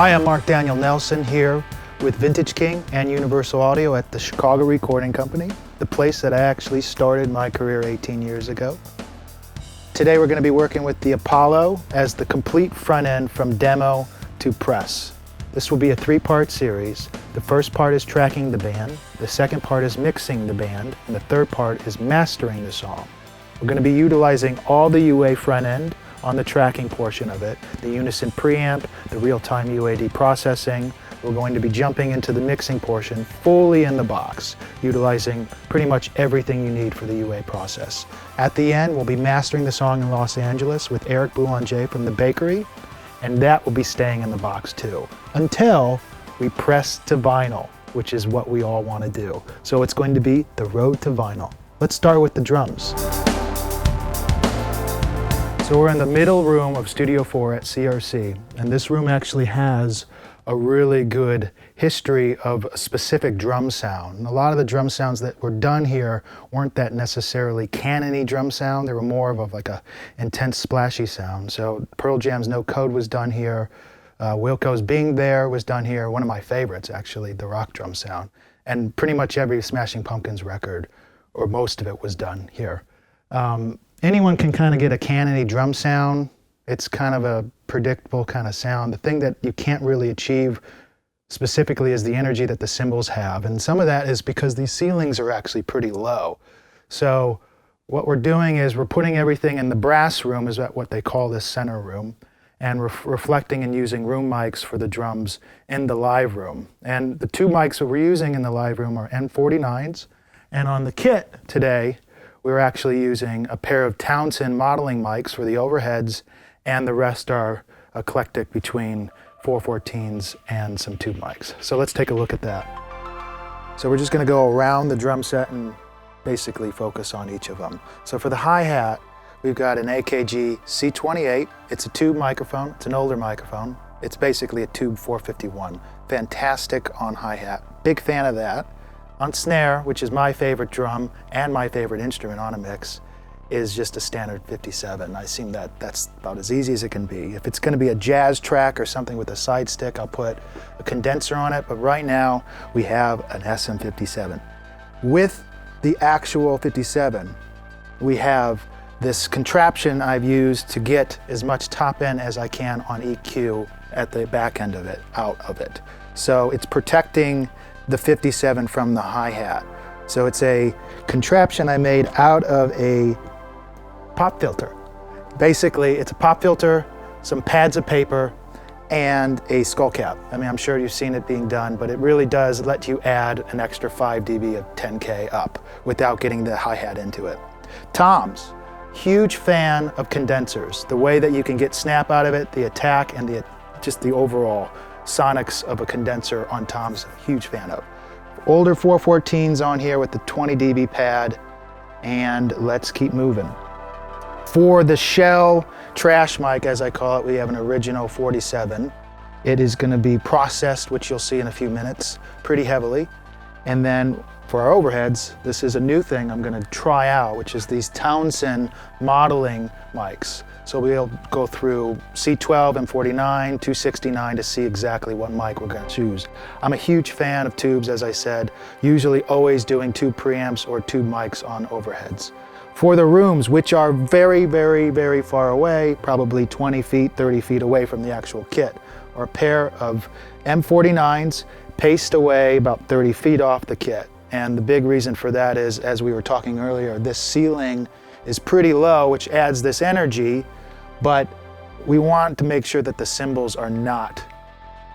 Hi, I'm Marc Daniel Nelson here with Vintage King and Universal Audio at the Chicago Recording Company, the place that I actually started my career 18 years ago. Today we're going to be working with the Apollo as the complete front end from demo to press. This will be a three-part series. The first part is tracking the band, the second part is mixing the band, and the third part is mastering the song. We're going to be utilizing all the UA front end on the tracking portion of it, the Unison preamp, the real-time UAD processing. We're going to be jumping into the mixing portion fully in the box, utilizing pretty much everything you need for the UA process. At the end, we'll be mastering the song in Los Angeles with Eric Boulanger from The Bakery, and that will be staying in the box too, until we press to vinyl, which is what we all want to do. So it's going to be the road to vinyl. Let's start with the drums. So we're in the middle room of Studio 4 at CRC, and this room actually has a really good history of a specific drum sound. And a lot of the drum sounds that were done here weren't that necessarily canon-y drum sound. They were more of like a intense splashy sound. So Pearl Jam's No Code was done here. Wilco's Being There was done here. One of my favorites, actually, the rock drum sound. And pretty much every Smashing Pumpkins record, or most of it, was done here. Anyone can kind of get a canon-y drum sound. It's kind of a predictable kind of sound. The thing that you can't really achieve specifically is the energy that the cymbals have. And some of that is because these ceilings are actually pretty low. So what we're doing is we're putting everything in the brass room, is what they call this center room, and reflecting and using room mics for the drums in the live room. And the two mics that we're using in the live room are N49s. And on the kit today, we're actually using a pair of Townsend modeling mics for the overheads, and the rest are eclectic between 414s and some tube mics. So let's take a look at that. So we're just going to go around the drum set and basically focus on each of them. So for the hi-hat, we've got an AKG C28. It's a tube microphone. It's an older microphone. It's basically a tube 451. Fantastic on hi-hat. Big fan of that. On snare, which is my favorite drum and my favorite instrument on a mix, is just a standard 57. I assume that that's about as easy as it can be. If it's going to be a jazz track or something with a side stick, I'll put a condenser on it, but right now we have an SM57. With the actual 57, we have this contraption I've used to get as much top end as I can on EQ at the back end of it, out of it. So it's protecting the 57 from the hi-hat. So it's a contraption I made out of a pop filter. Basically, it's a pop filter, some pads of paper, and a skull cap. I mean, I'm sure you've seen it being done, but it really does let you add an extra 5 dB of 10K up without getting the hi-hat into it. Toms, huge fan of condensers. The way that you can get snap out of it, the attack, and just the overall sonics of a condenser on toms, huge fan of. Older 414s on here with the 20 dB pad, and let's keep moving. For the shell trash mic, as I call it, we have an original 47. It is going to be processed, which you'll see in a few minutes, pretty heavily. And then for our overheads, this is a new thing I'm going to try out, which is these Townsend modeling mics. So we'll go through C12 and 49, 269 to see exactly what mic we're going to choose. I'm a huge fan of tubes, as I said, usually always doing tube preamps or tube mics on overheads. For the rooms, which are very, very, very far away, probably 20 feet, 30 feet away from the actual kit, are a pair of M49s paced away about 30 feet off the kit. And the big reason for that is, as we were talking earlier, this ceiling is pretty low, which adds this energy, but we want to make sure that the cymbals are not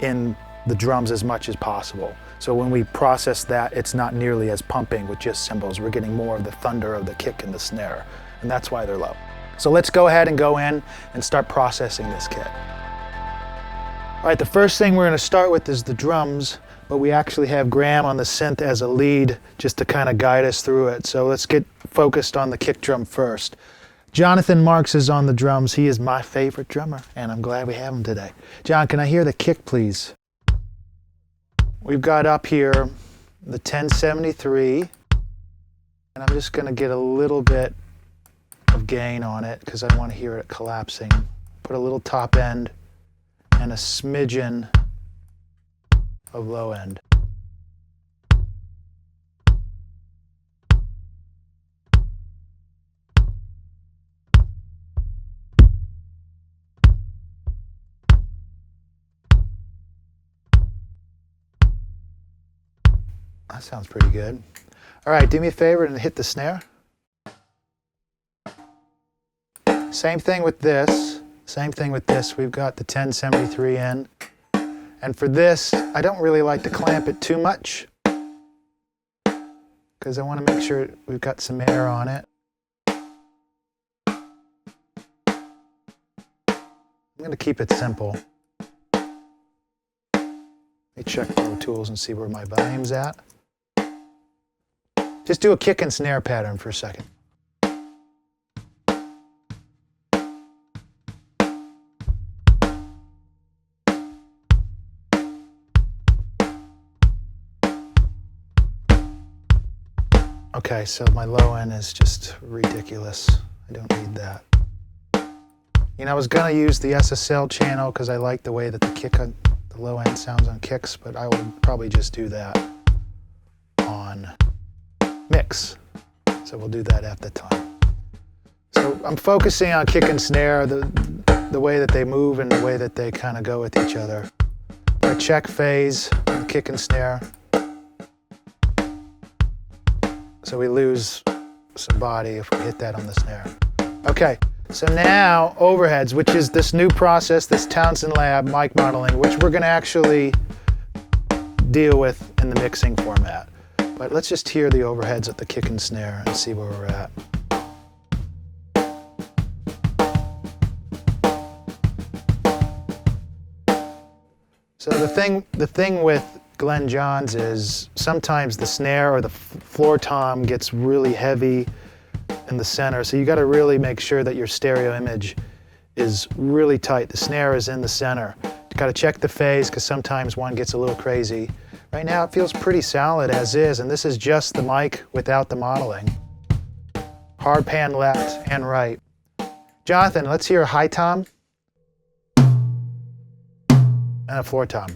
in the drums as much as possible. So when we process that, it's not nearly as pumping with just cymbals. We're getting more of the thunder of the kick and the snare, and that's why they're low. So let's go ahead and go in and start processing this kit. All right, the first thing we're going to start with is the drums, but we actually have Graham on the synth as a lead just to kind of guide us through it. So let's get focused on the kick drum first. Jonathan Marks is on the drums. He is my favorite drummer, and I'm glad we have him today. John, can I hear the kick, please? We've got up here the 1073, and I'm just going to get a little bit of gain on it because I want to hear it collapsing. Put a little top end and a smidgen of low end. That sounds pretty good. All right, do me a favor and hit the snare. Same thing with this. Same thing with this. We've got the 1073 in. And for this, I don't really like to clamp it too much because I want to make sure we've got some air on it. I'm going to keep it simple. Let me check Pro Tools and see where my volume's at. Just do a kick and snare pattern for a second. Okay, so my low end is just ridiculous. I don't need that. You know, I was gonna use the SSL channel because I like the way that the low end sounds on kicks, but I would probably just do that on mix. So we'll do that at the time. So I'm focusing on kick and snare, the way that they move and the way that they kind of go with each other. I check phase on kick and snare. So we lose some body if we hit that on the snare. Okay, so now overheads, which is this new process, this Townsend Lab mic modeling, which we're gonna actually deal with in the mixing format. But let's just hear the overheads at the kick and snare and see where we're at. So the thing with Glenn Johns is sometimes the snare or the floor tom gets really heavy in the center, so you got to really make sure that your stereo image is really tight. The snare is in the center. You got to check the phase because sometimes one gets a little crazy. Right now it feels pretty solid as is, and this is just the mic without the modeling. Hard pan left and right. Jonathan, let's hear a high tom and a floor tom.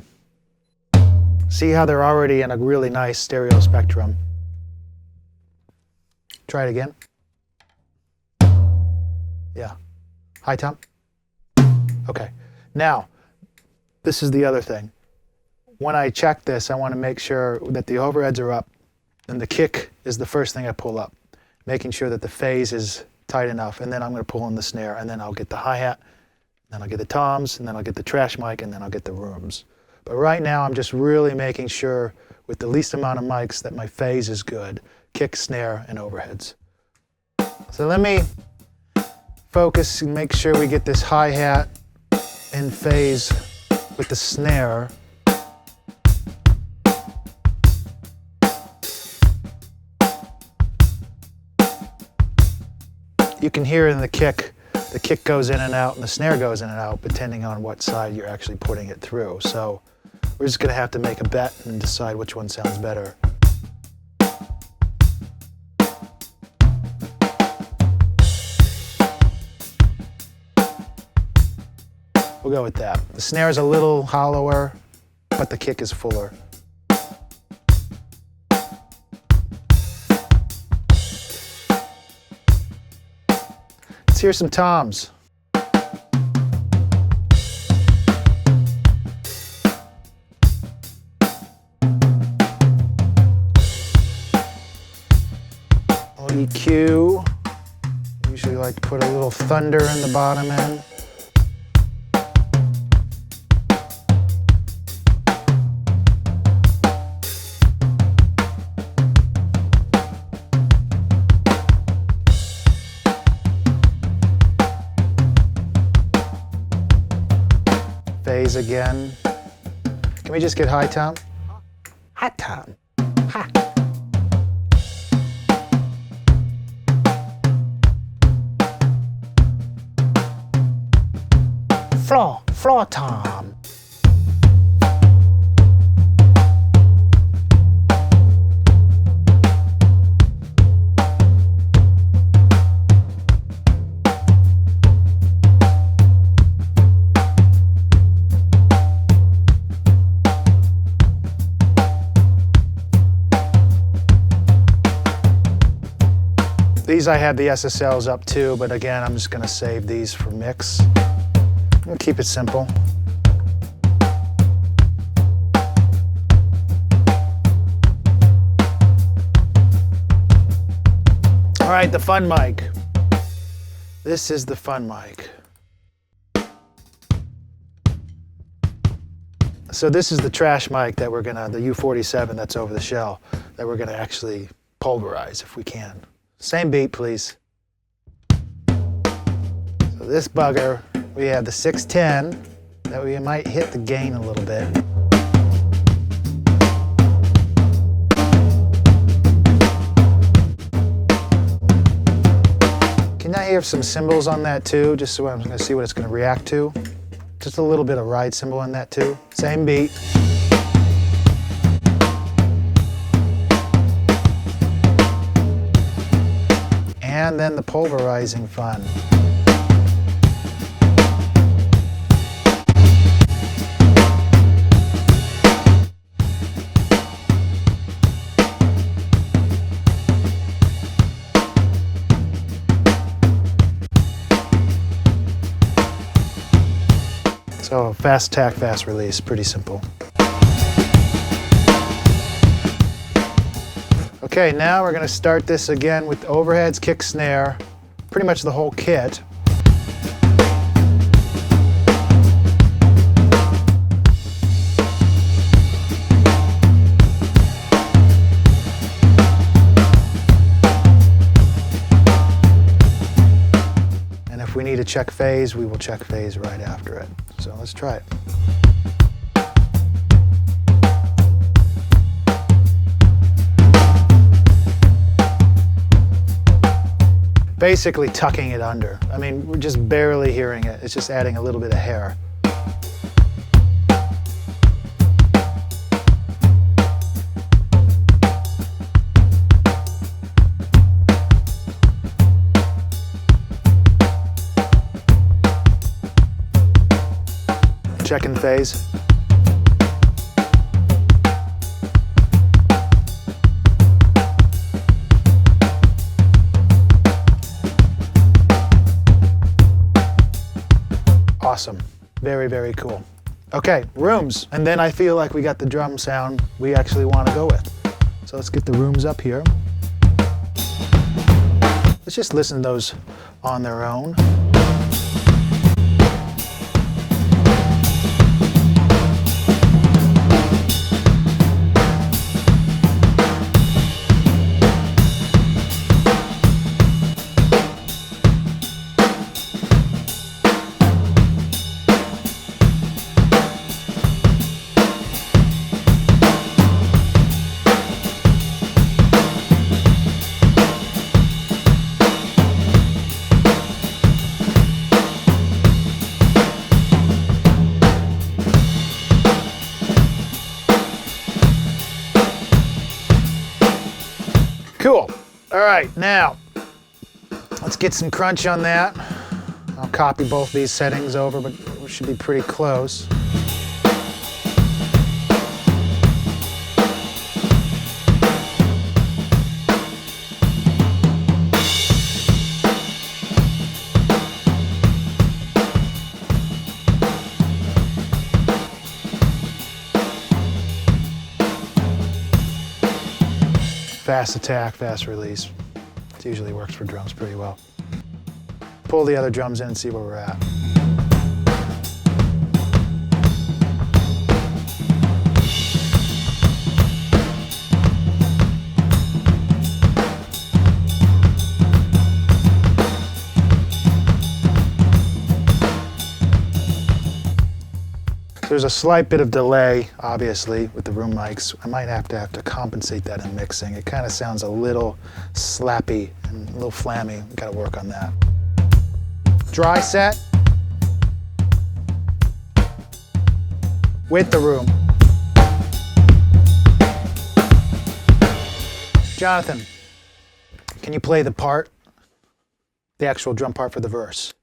See how they're already in a really nice stereo spectrum. Try it again. Yeah. High tom? Okay. Now, this is the other thing. When I check this, I want to make sure that the overheads are up and the kick is the first thing I pull up, making sure that the phase is tight enough, and then I'm going to pull in the snare, and then I'll get the hi-hat, then I'll get the toms, and then I'll get the trash mic, and then I'll get the rooms. But right now, I'm just really making sure with the least amount of mics that my phase is good. Kick, snare, and overheads. So let me focus and make sure we get this hi-hat in phase with the snare. You can hear in the kick goes in and out, and the snare goes in and out, depending on what side you're actually putting it through. So we're just gonna have to make a bet and decide which one sounds better. We'll go with that. The snare is a little hollower, but the kick is fuller. Let's hear some toms. EQ. Usually like to put a little thunder in the bottom end. Phase again. Can we just get high tom? High tom. Ha. Floor tom. These I have the SSLs up too, but again, I'm just gonna save these for mix. We'll keep it simple. All right, the fun mic. This is the fun mic. So this is the trash mic that we're gonna, the U47 that's over the shell, that we're gonna actually pulverize if we can. Same beat, please. So this bugger, we have the 610, that we might hit the gain a little bit. Can I hear some cymbals on that too, just so I'm gonna see what it's gonna react to? Just a little bit of ride cymbal in that too. Same beat. And then the pulverizing fun. So fast attack, fast release, pretty simple. Okay, now we're gonna start this again with overheads, kick, snare, pretty much the whole kit. And if we need to check phase, we will check phase right after it. So let's try it. Basically tucking it under. I mean, we're just barely hearing it. It's just adding a little bit of hair. Checking phase. Awesome. Very, very cool. Okay, rooms. And then I feel like we got the drum sound we actually want to go with. So let's get the rooms up here. Let's just listen to those on their own. Cool. All right, now let's get some crunch on that. I'll copy both these settings over, but we should be pretty close. Fast attack, fast release. It usually works for drums pretty well. Pull the other drums in and see where we're at. There's a slight bit of delay, obviously, with the room mics. I might have to compensate that in mixing. It kind of sounds a little slappy and a little flammy. We've got to work on that. Dry set with the room. Jonathan, can you play the part, the actual drum part for the verse?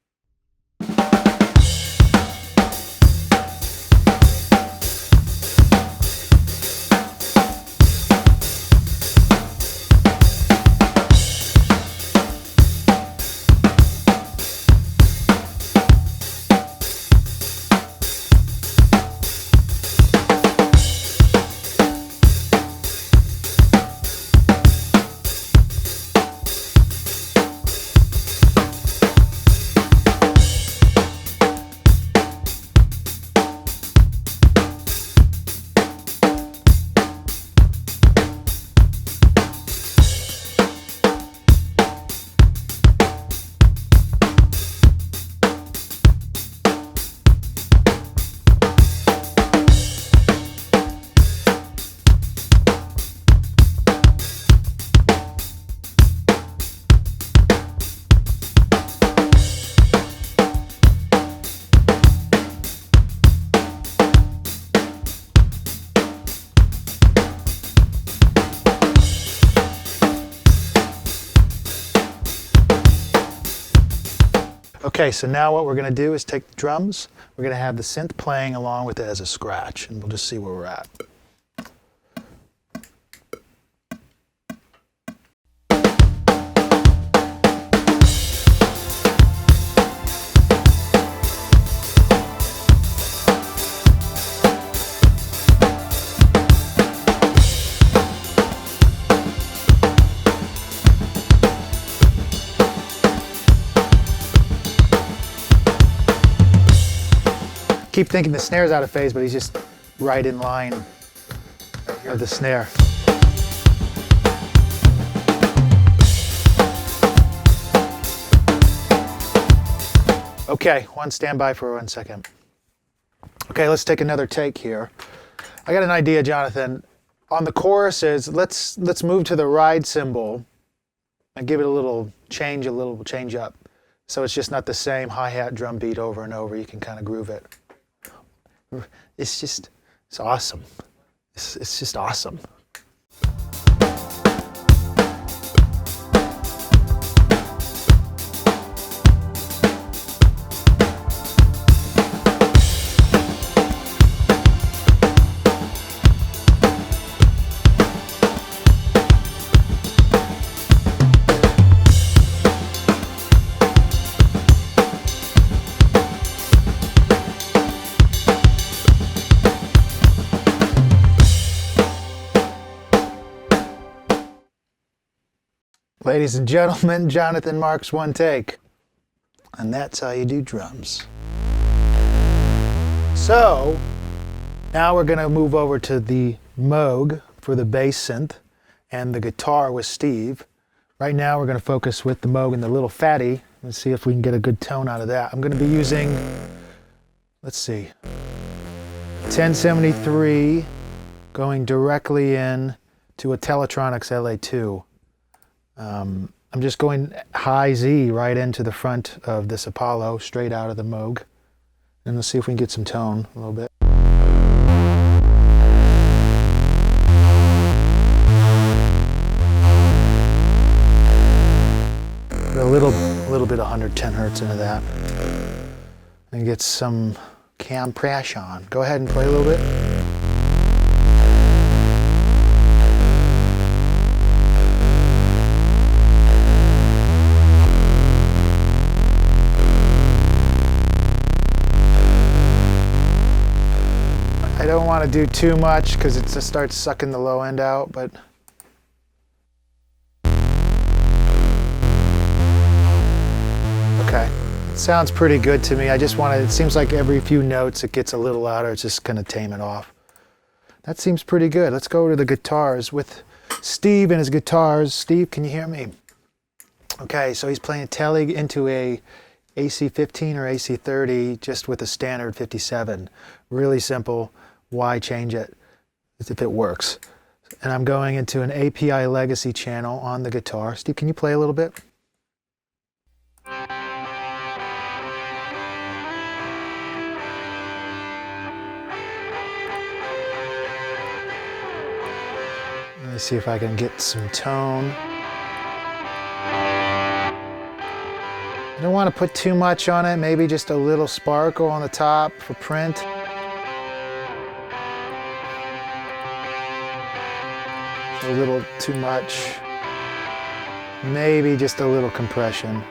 Okay, so now what we're going to do is take the drums. We're going to have the synth playing along with it as a scratch, and we'll just see where we're at. Keep thinking the snare's out of phase, but he's just right in line of the snare. Okay, stand by for 1 second. Okay, let's take another take here. I got an idea, Jonathan. On the choruses, let's move to the ride cymbal and give it a little change up. So it's just not the same hi-hat drum beat over and over. You can kind of groove it. It's awesome. It's just awesome. Ladies and gentlemen, Jonathan Marc's one take. And that's how you do drums. So, now we're going to move over to the Moog for the bass synth and the guitar with Steve. Right now we're going to focus with the Moog and the little fatty. Let's see if we can get a good tone out of that. I'm going to be using, let's see, 1073 going directly in to a Teletronics LA2. I'm just going high Z right into the front of this Apollo, straight out of the Moog. And let's see if we can get some tone a little bit. Put a little bit of 110 hertz into that. And get some compression. Go ahead and play a little bit. I don't want to do too much because it just starts sucking the low end out, but okay, it sounds pretty good to me. I just want to, it seems like every few notes it gets a little louder. It's just going to tame it off. That seems pretty good. Let's go to the guitars with Steve and his guitars. Steve, can you hear me? Okay, so he's playing Tele into a AC15 or AC30 just with a standard 57. Really simple. Why change it if it works? And I'm going into an API Legacy channel on the guitar. Steve, can you play a little bit? Let me see if I can get some tone. I don't want to put too much on it, maybe just a little sparkle on the top for print. A little too much. Maybe just a little compression.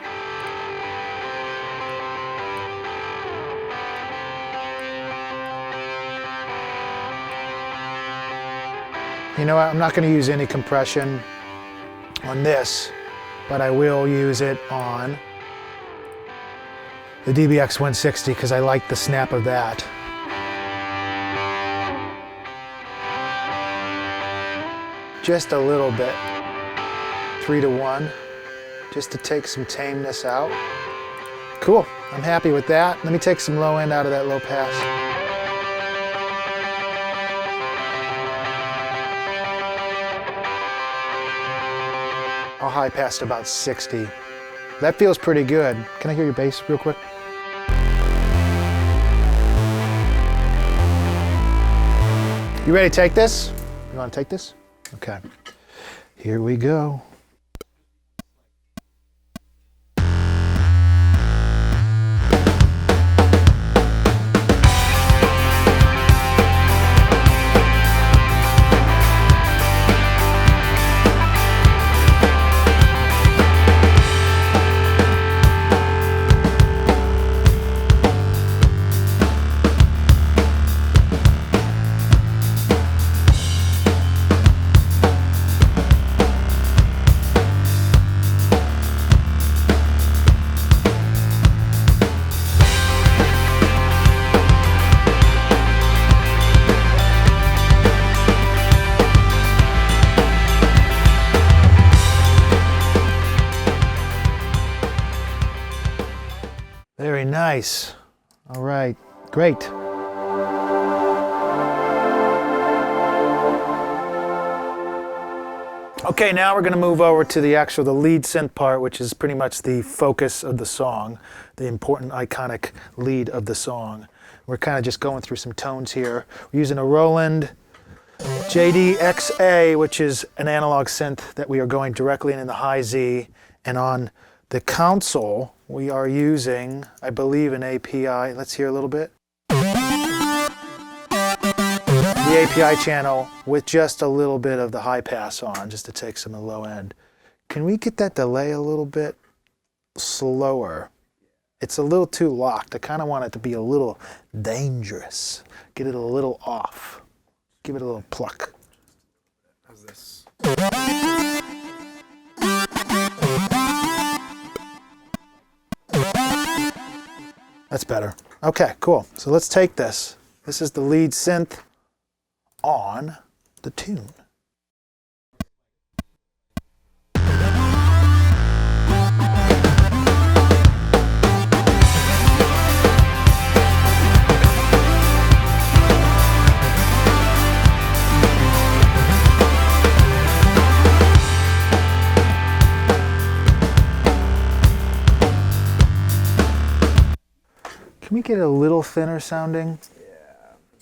You know what, I'm not going to use any compression on this, but I will use it on the DBX 160 because I like the snap of that. Just a little bit, 3-to-1, just to take some tameness out. Cool, I'm happy with that. Let me take some low end out of that low pass. I'll high pass to about 60. That feels pretty good. Can I hear your bass real quick? You ready to take this? You want to take this? Okay, here we go. nice. All right, great. Okay, now we're going to move over to the lead synth part, which is pretty much the focus of the song, the important iconic lead of the song. We're kind of just going through some tones here. We're using a Roland JD-XA, which is an analog synth that we are going directly in the high Z. And on the console, we are using, I believe, an API. Let's hear a little bit. The API channel with just a little bit of the high pass on, just to take some of the low end. Can we get that delay a little bit slower? It's a little too locked. I kind of want it to be a little dangerous. Get it a little off. Give it a little pluck. How's this? That's better. Okay, cool. So let's take this. This is the lead synth on the tune. Can we get it a little thinner sounding?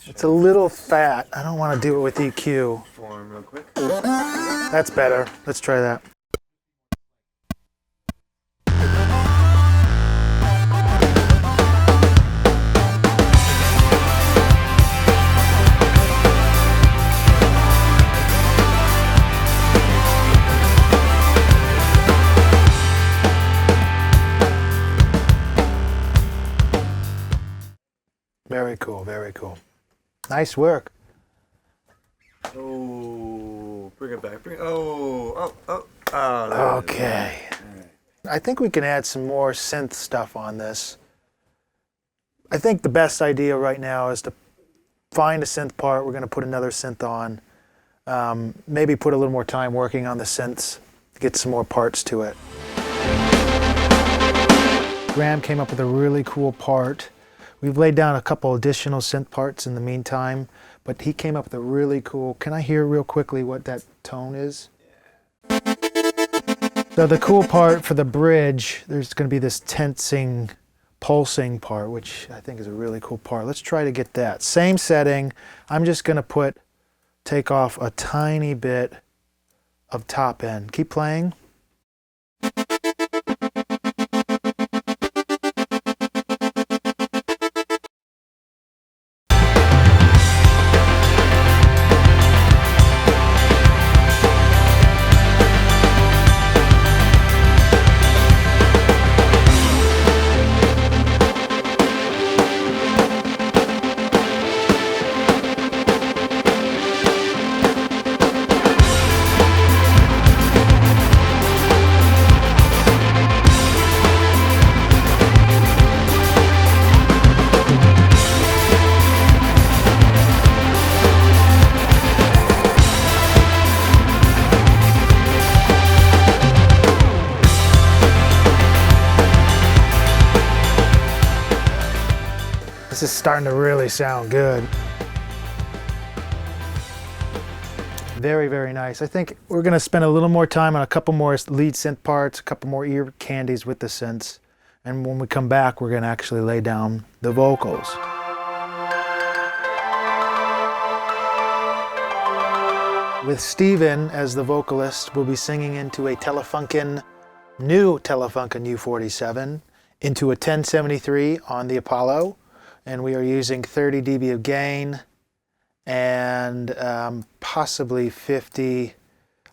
It's a little fat. I don't want to do it with EQ. Form real quick. That's better. Let's try that. Very cool, very cool. Nice work. Oh, bring it back. Oh. Okay. I think we can add some more synth stuff on this. I think the best idea right now is to find a synth part. We're going to put another synth on. Maybe put a little more time working on the synths to get some more parts to it. Graham came up with a really cool part. We've laid down a couple additional synth parts in the meantime, but he came up with a really cool, can I hear real quickly what that tone is? So the cool part for the bridge, there's going to be this tensing, pulsing part, which I think is a really cool part. Let's try to get that. Same setting. I'm just going to take off a tiny bit of top end. Keep playing. This is starting to really sound good. Very, very nice. I think we're going to spend a little more time on a couple more lead synth parts, a couple more ear candies with the synths. And when we come back, we're going to actually lay down the vocals. With Steven as the vocalist, we'll be singing into a new Telefunken U47, into a 1073 on the Apollo. And we are using 30 dB of gain and possibly 50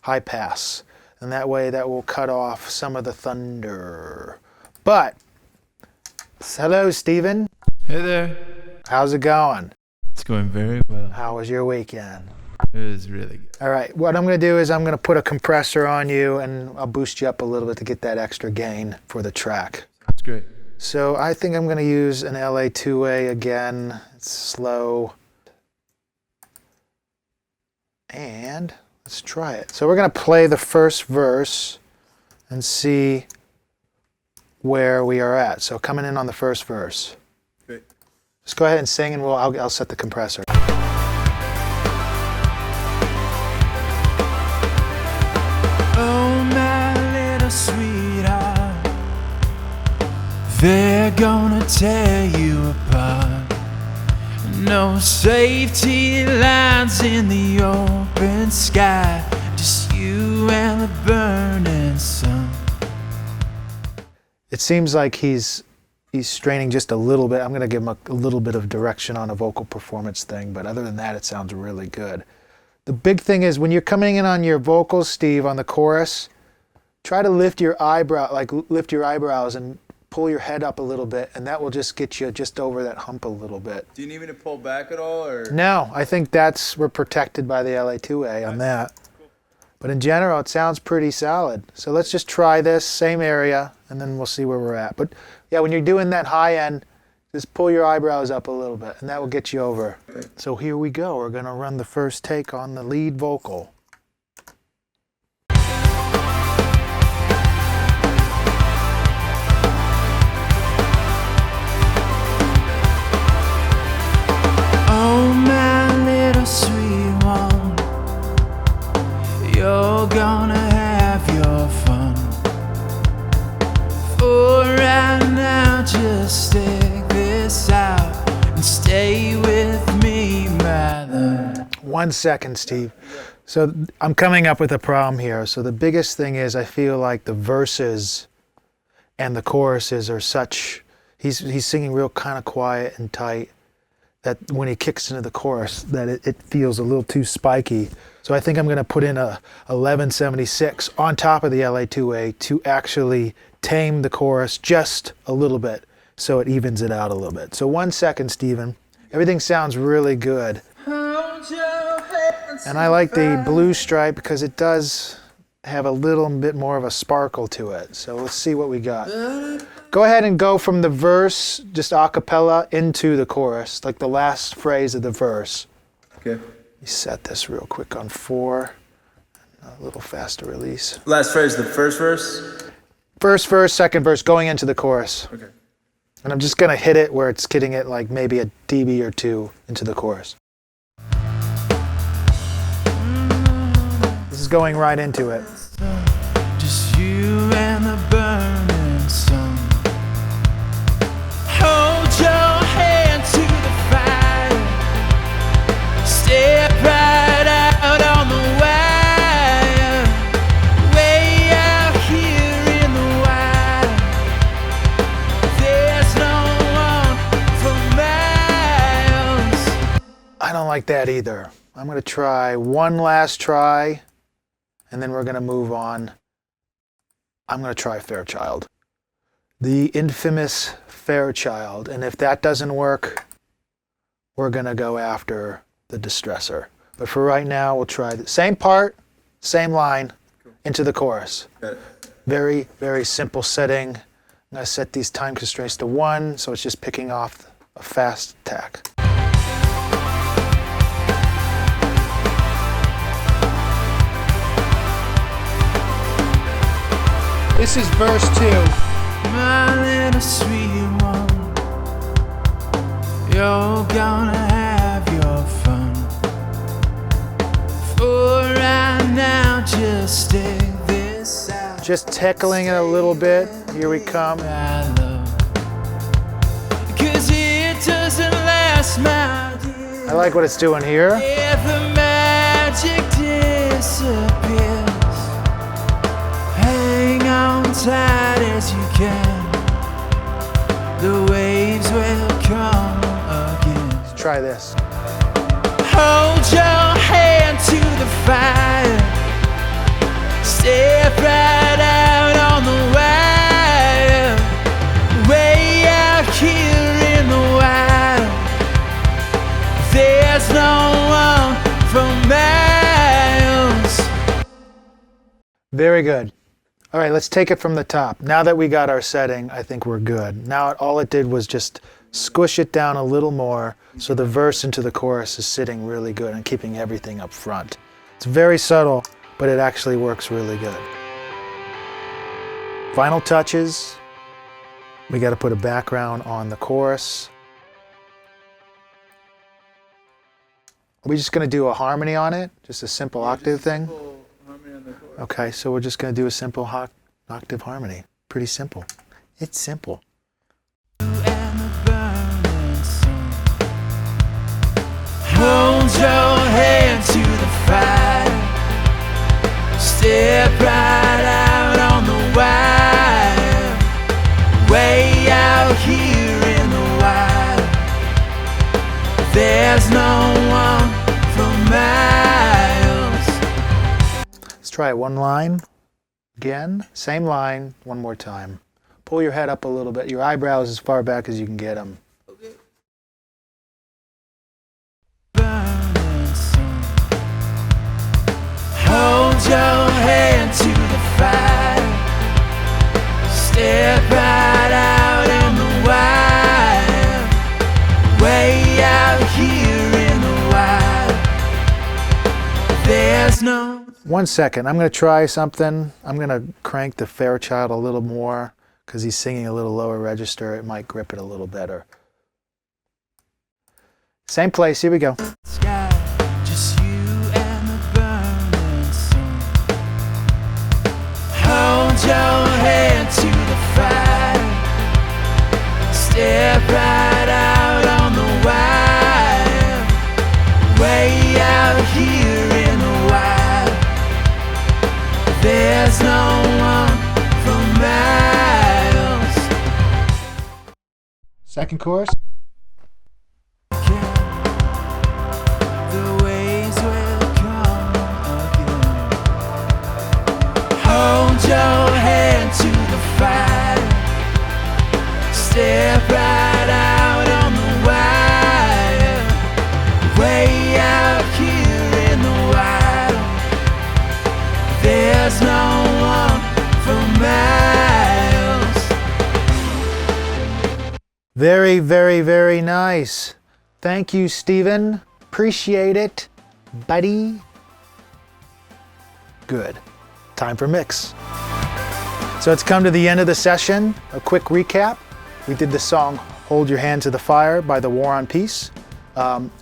high pass. And that way that will cut off some of the thunder. But, hello Steven. Hey there. How's it going? It's going very well. How was your weekend? It was really good. All right, what I'm going to do is I'm going to put a compressor on you and I'll boost you up a little bit to get that extra gain for the track. That's great. So I think I'm going to use an LA2A again. It's slow. And let's try it. So we're going to play the first verse and see where we are at. So coming in on the first verse. Great. Just go ahead and sing, and I'll set the compressor. Oh, my little sweetheart, they're gonna tear you apart. No safety lines in the open sky, just you and the burning sun. It seems like he's straining just a little bit. I'm going to give him a little bit of direction on a vocal performance thing, but other than that, it sounds really good. The big thing is when you're coming in on your vocals, Steve, on the chorus, try to lift your eyebrows and pull your head up a little bit, and that will just get you just over that hump a little bit. Do you need me to pull back at all, or? No, I think we're protected by the LA2A on that. But in general, it sounds pretty solid. So let's just try this, same area, and then we'll see where we're at. But yeah, when you're doing that high end, just pull your eyebrows up a little bit, and that will get you over. So here we go. We're going to run the first take on the lead vocal. Oh, my little sweet one, you're gonna have your fun. For right now, just stick this out and stay with me, my love. 1 second, Steve. So I'm coming up with a problem here. So the biggest thing is I feel like the verses and the choruses are such, he's singing real kind of quiet and tight, that when he kicks into the chorus, that it feels a little too spiky. So I think I'm going to put in a 1176 on top of the LA2A to actually tame the chorus just a little bit, so it evens it out a little bit. So 1 second, Stephen. Everything sounds really good. And I like the blue stripe because it does have a little bit more of a sparkle to it. So let's see what we got. Go ahead and go from the verse, just a cappella, into the chorus, like the last phrase of the verse. Okay. Let me set this real quick on 4. A little faster release. Last phrase, the first verse? First verse, second verse, going into the chorus. Okay. And I'm just going to hit it where it's getting it like maybe a dB or 2 into the chorus. This is going right into it. Just you and the burning sun. Hold your hand to the fire. Step right out on the wire. Way out here in the wild. There's no one for miles. I don't like that either. I'm going to try one last try, and then we're going to move on. I'm going to try Fairchild. The infamous Fairchild. And if that doesn't work, we're going to go after the Distressor. But for right now, we'll try the same part, same line, into the chorus. Got it. Very, very simple setting. I'm going to set these time constraints to 1, so it's just picking off a fast attack. This is verse 2. My little sweet one, you're gonna have your fun. For right now, just stick this out. Just tickling it a little bit. Here we come. My love, 'cause it doesn't last, my dear. I like what it's doing here. If the magic disappears, hang on tight as you can. The waves will come again. Let's try this. Hold your hand to the fire. Step right out on the wire. Way out here in the wild. There's no one for miles. Very good. All right, let's take it from the top. Now that we got our setting, I think we're good. Now all it did was just squish it down a little more so the verse into the chorus is sitting really good and keeping everything up front. It's very subtle, but it actually works really good. Final touches, We got to put a background on the chorus. We're just going to do a harmony on it, just a simple octave thing. Okay, so we're just going to do a simple octave harmony. Pretty simple. It's simple. Hold your hand to the fire. Step right out on the wire. Way out here in the wild. There's no one for miles. Let's try it one line again. Same line, one more time. Pull your head up a little bit. Your eyebrows as far back as you can get them. Hold your hand to the fire. Step right out on the wire. Way out here in the wild. There's no... 1 second, I'm going to try something. I'm going to crank the Fairchild a little more because he's singing a little lower register. It might grip it a little better. Same place, here we go. Sky, just you and the burning sun. Hold your hand to the fire. Step right out on the wire. Way out here in the wild. There's no one for miles. Second chorus. The waves will come again. Hold your hand to the fire. Step right out on the wire. Way out here in the wild. There's no one for miles. Very, very, very nice. Thank you, Stephen. Appreciate it, buddy. Good. Time for mix. So it's come to the end of the session. A quick recap. We did the song Hold Your Hand to the Fire by the War on Peace.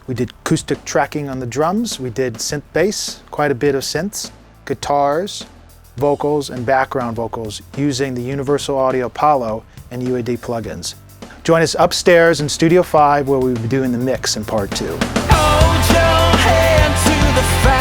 We did acoustic tracking on the drums. We did synth bass, quite a bit of synths, guitars, vocals, and background vocals using the Universal Audio Apollo and UAD plugins. Join us upstairs in Studio 5 where we'll be doing the mix in part 2. Hold your hand to the fire.